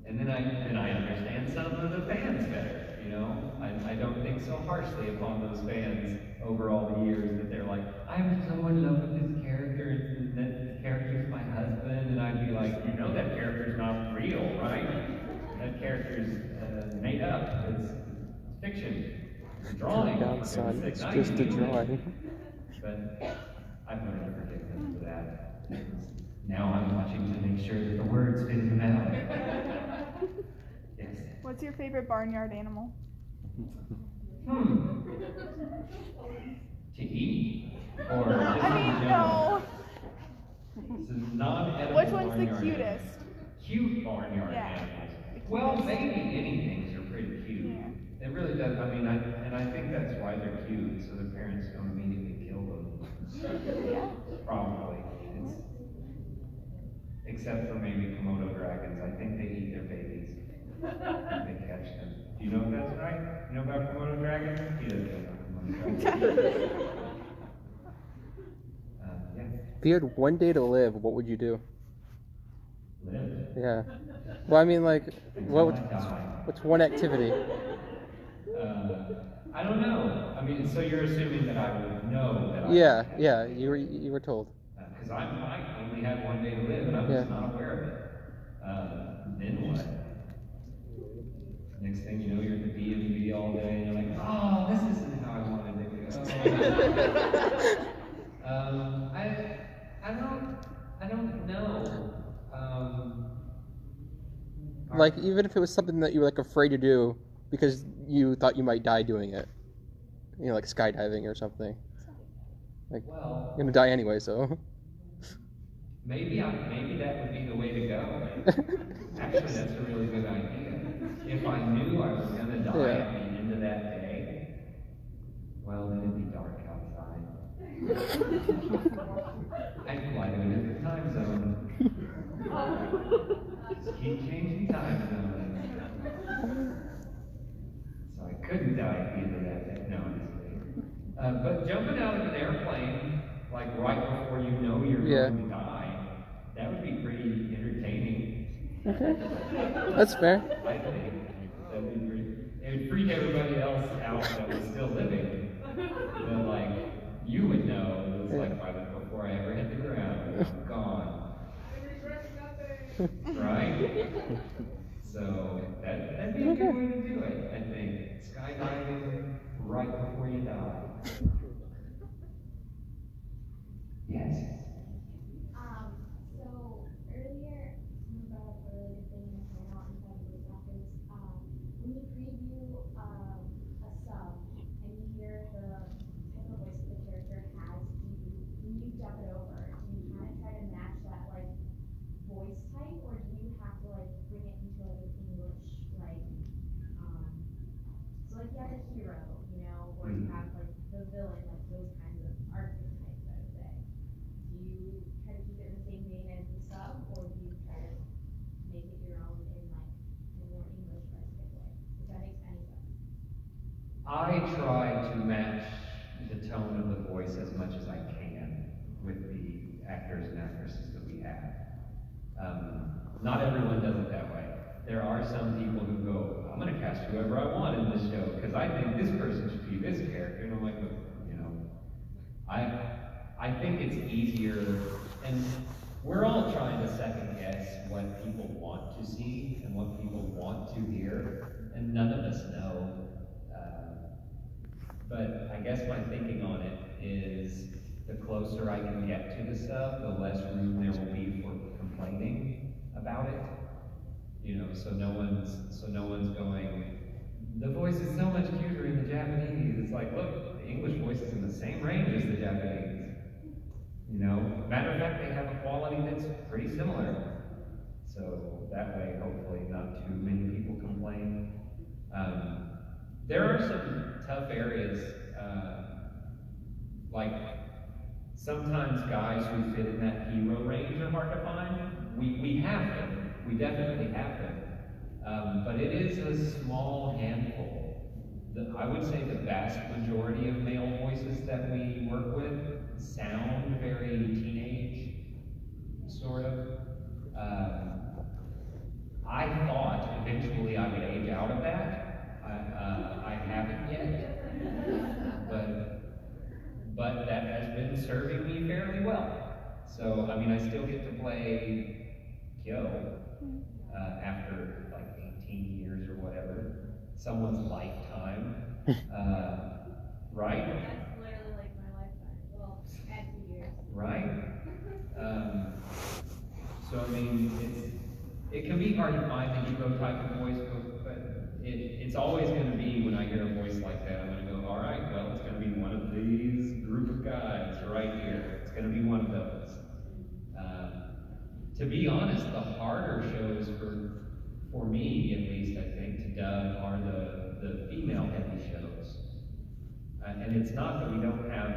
And then I understand some of the fans better. You know, I don't think so harshly upon those fans over all the years that they're like, I'm so in love with this character, and that character's my husband, and I'd be like, you know that character's not real, right? That character's made up. It's fiction. It's a drawing. Down, son. It's just a drawing. But I've learned to forgive them for that. Now I'm watching to make sure that the words fit in the mouth. Yes. What's your favorite barnyard animal? To eat? Or just in general? This is non-edible. Which one's the barnyard cutest? Cute barnyard animals. Well, maybe guinea pigs are pretty cute. Yeah. It really does. I mean, I think that's why they're cute, so their parents don't immediately kill them. Probably. Except for maybe Komodo dragons. I think they eat their babies. They catch them. Do you know if that's right? You know about Komodo dragons? He doesn't know about Komodo dragons. Yeah. If you had one day to live, what would you do? Live? Yeah. Well, I mean, like, what's one activity? I don't know. I mean, so you're assuming that I would know that I Yeah, you were told. Because I might only have one day to live, and I'm just not aware of it. Then what? Next thing you know, you're at the B&B all day, and you're like, oh, this isn't how I wanted it to go. I don't know. Like, even if it was something that you were, like, afraid to do because you thought you might die doing it. You know, like skydiving or something. Like, you're gonna die anyway, so. Maybe that would be the way to go. Actually, that's a really good idea. If I knew I was gonna die at the end of that day, well, then it'd be dark outside. I'd fly to a different time zone. Just keep changing time zones. So I couldn't die at the end of that day. No, I'm just kidding. But jumping out of an airplane, like right before you know you're going to die, that would be pretty entertaining. Okay. That's fair. I think. That'd be pretty, it would freak everybody else out that was still living. But like, you would know it was like before I ever hit the ground. I'm gone. Right? So that'd be a good way to do it, I think. Skydiving right before you die. Yes. So earlier, you brought up a really good thing in the panel and said was that is when you preview a sub and you hear the type of voice that the character has, when you dub it over, do you kind of try to match that like voice type, or do you have to like bring it into like an English like so like you have a hero, you know, or you have like the villain, like those kinds of archetypes, I would say. Do you try to keep it in the same vein as the sub, or do you try to make it your own in like a more English specific way? If that makes any sense. I try to match the tone of the voice as much as I can with the actors and actresses that we have. Not everyone does it that way. There are some people who go, I'm going to cast whoever I want in this show because I think this person should be this character. And I'm like, you know, I think it's easier, and we're all trying to second guess what people want to see and what people want to hear, and none of us know. But I guess my thinking on it is the closer I can get to the stuff, the less room there will be for complaining about it. You know, so no one's going, the voice is so much cuter in the Japanese. It's like, look, the English voice is in the same range as the Japanese. You know, matter of fact, they have a quality that's pretty similar. So that way, hopefully, not too many people complain. There are some tough areas, like sometimes guys who fit in that hero range are hard to find. We have them. We definitely have them. But it is a small handful. I would say the vast majority of male voices that we work with sound very teenage, sort of. I thought eventually I would age out of that. I haven't yet, but that has been serving me fairly well. So, I mean, I still get to play Kyo after like 18 years or whatever, someone's lifetime, right? That's literally like my lifetime. Well, add 2 years. Right? So I mean, it can be hard to find the ego type of voice, but it's always going to be, when I hear a voice like that, I'm going to go, all right, well, it's going to be one of these group of guys right here. It's going to be one of those. To be honest, the harder shows for me, at least, I think, to dub are the female-heavy shows. And it's not that we don't have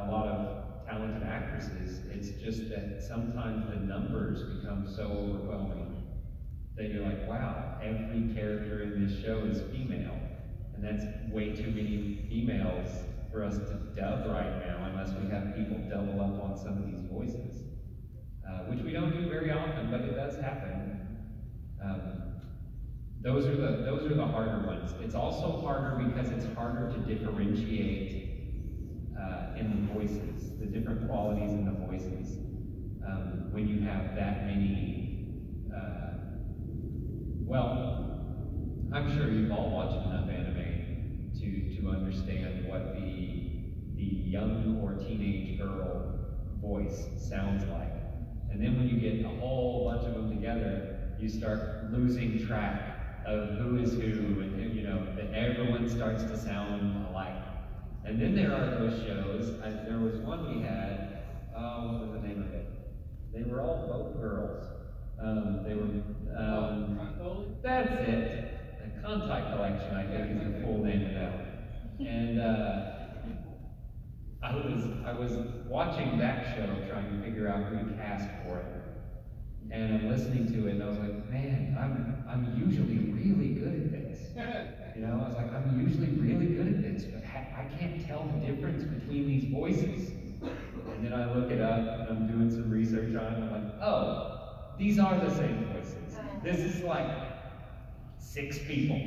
a lot of talented actresses, it's just that sometimes the numbers become so overwhelming that you're like, wow, every character in this show is female. And that's way too many females for us to dub right now, unless we have people double up on some of these voices. Which we don't do very often, but it does happen. Those are the harder ones. It's also harder because it's harder to differentiate in the voices, the different qualities in the voices. When you have that many, well, I'm sure you've all watched enough anime to understand what the young or teenage girl voice sounds like. And then when you get a whole bunch of them together, you start losing track of who is who, and you know, that everyone starts to sound alike. And then there are those shows, there was one we had, what was the name of it? They were all both girls. They were, that's it. The Contact Collection, I think, is the full name of that one. And I was watching that show, trying to figure out who to cast for it. And I'm listening to it, and I was like, man, I'm usually really good at this. You know, I was like, I'm usually really good at this, but I can't tell the difference between these voices. And then I look it up, and I'm doing some research on it, and I'm like, oh, these are the same voices. This is like 6 people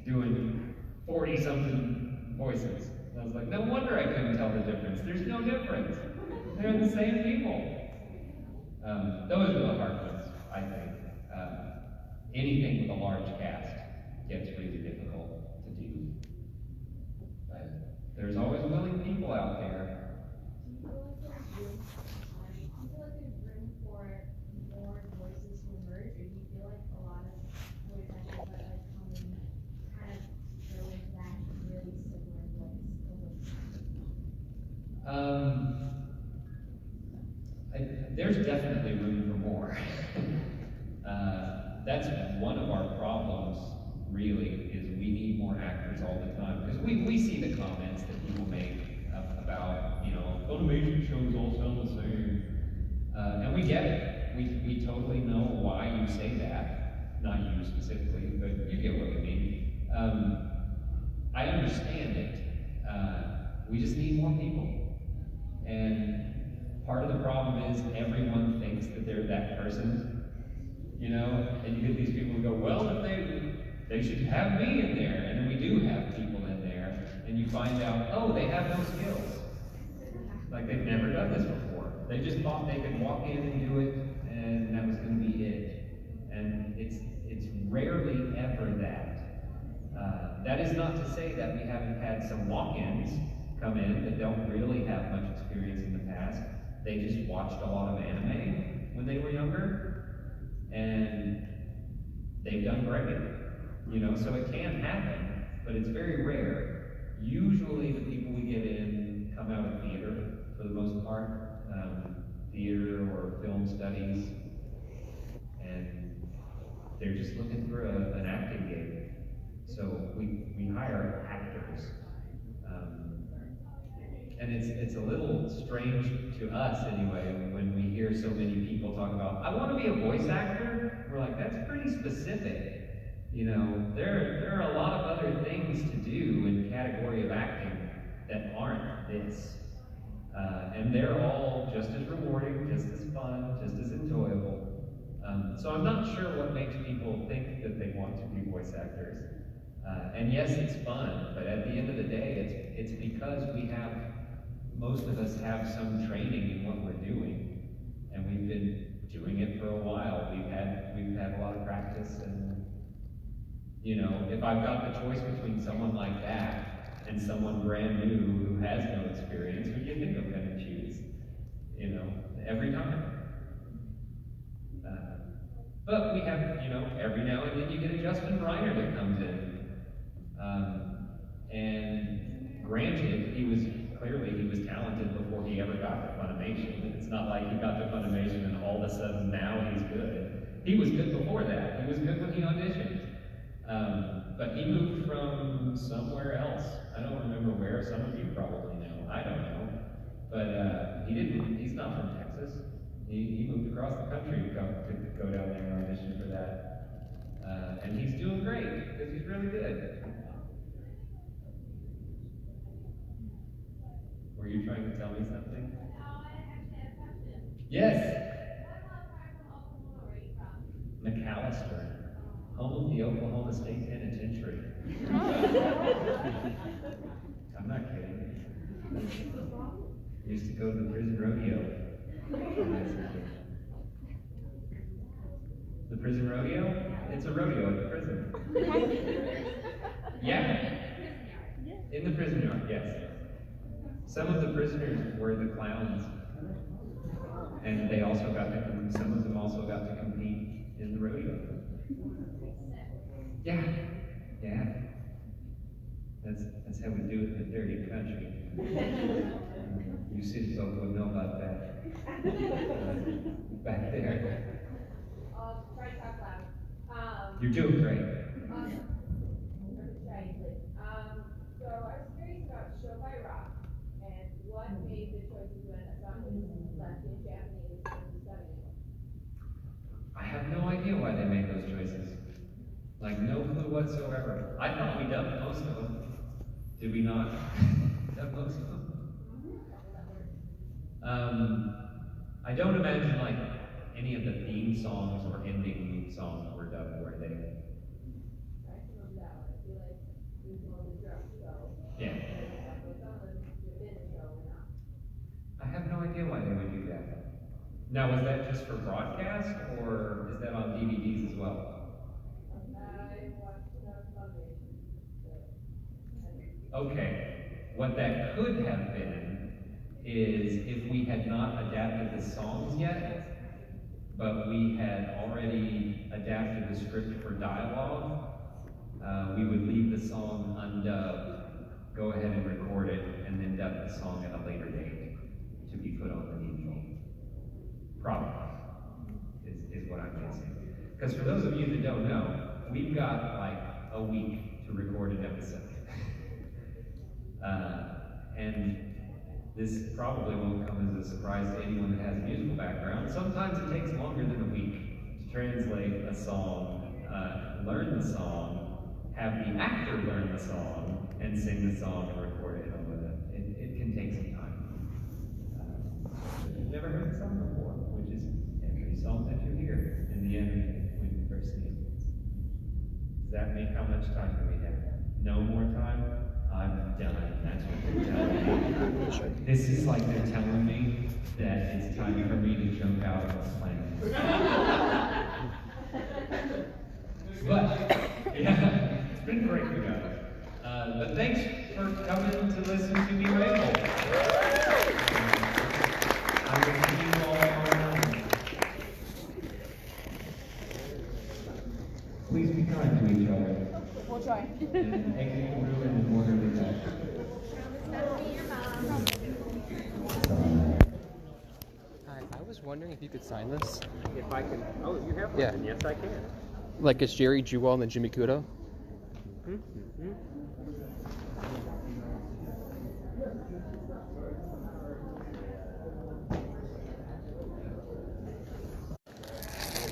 doing 40-something voices. And I was like, no wonder I couldn't tell the difference. There's no difference. They're the same people. Those are the hard ones, I think. Anything with a large cast gets really difficult to do. But there's always willing people out there. Do you feel like there's room for more voices to emerge, or do you feel like a lot of voice actors that like come in kind of go into that really similar voice? There's definitely room for more. That's one of our problems, really, is we need more actors all the time. Because we see the comments that people make about, you know, Funimation shows all sound the same. And we get it. We totally know why you say that. Not you specifically, but you get what we mean. I understand it. We just need more people. And part of the problem is everyone thinks that they're that person. You know, and you get these people who go, well, if they should have me in there. And then we do have people in there, and you find out, oh, they have no skills. Like they've never done this before. They just thought they could walk in and do it, and that was going to be it. And it's rarely ever that. That is not to say that we haven't had some walk-ins come in that don't really have much experience in the past. They just watched a lot of anime when they were younger, and they've done great. You know, so it can happen, but it's very rare. Usually the people we get in come out of theater for the most part. theater or film studies, and they're just looking for an acting gig. So we hire actors. And it's a little strange to us anyway when we hear so many people talk about, I want to be a voice actor. We're like, that's pretty specific. You know, there are a lot of other things to do in the category of acting that aren't this. And they're all just as rewarding, just as fun, just as enjoyable. So I'm not sure what makes people think that they want to be voice actors. And yes, it's fun, but at the end of the day, it's because most of us have some training in what we're doing, and we've been doing it for a while. We've had a lot of practice, and you know, if I've got the choice between someone like that and someone brand new who has no experience, who do you think I'm going to choose? You know, every time. But we have, you know, every now and then you get a Justin Briner that comes in. And granted, he was talented before he ever got to Funimation. It's not like he got to Funimation and all of a sudden now he's good. He was good before that. He was good when he auditioned. But he moved from somewhere else. I don't remember where. Some of you probably know. I don't know. But he's not from Texas. He moved across the country to go down there and audition for that. And he's doing great because he's really good. Were you trying to tell me something? No, I actually have a question. Yes. What part from Oklahoma were you from? McAllister, home of the Oklahoma State Penitentiary. I'm not kidding. Used to go to the prison rodeo. The prison rodeo? It's a rodeo at the prison. Yeah. In the prison yard, yes. Some of the prisoners were the clowns, and some of them also got to compete in the rodeo. Yeah, yeah. That's how we do it in the dirty country. You city folk would know about that. Back there. Try to talk loud. You're doing great. So I was curious about Haibara and what made the choices when a song was left in Japanese and studying it. I have no idea why they made those choices. Like, no clue whatsoever. I thought we dubbed most of them. Did we not? Dub most of them? I don't imagine like any of the theme songs or ending songs were dubbed, were they? Yeah. I have no idea why they would do that. Now, was that just for broadcast, or is that on DVDs as well? Okay. What that could have been is if we had not adapted the songs yet, but we had already adapted the script for dialogue, we would leave the song undubbed, go ahead and record it, and then dub the song at a later date to be put on the DVD. Probably, is what I'm guessing. Because for those of you that don't know, we've got like a week to record an episode. And this probably won't come as a surprise to anyone that has a musical background. Sometimes it takes longer than a week to translate a song, learn the song, have the actor learn the song, and sing the song and record it over it can take some time. You've never heard the song before, which is every song that you hear in the end when you first sing it. Does that mean how much time do we have? No more time? I'm done. That's what they're telling me. This is like they're telling me that it's time for me to jump out of the plane. But, yeah, it's been great, you guys. But thanks for coming to listen to me ramble. I will see you all online. Please be kind to each other. We'll try. And exit the room in an orderly fashion. That'll be your mom. I just wondering if you could sign this. If I can. Oh, you have one? Yeah. Then yes, I can. Like it's Jerry, Jewell, and then Jimmy Kudo. Mm-hmm.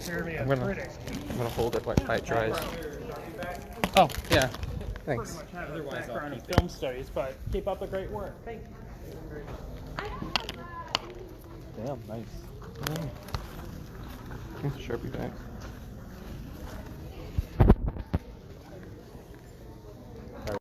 Jeremy, I'm gonna hold it while it dries. Oh, yeah. Thanks. Pretty much have a background in film studies, but keep up the great work. Thank you. Damn, nice. Sharpie back.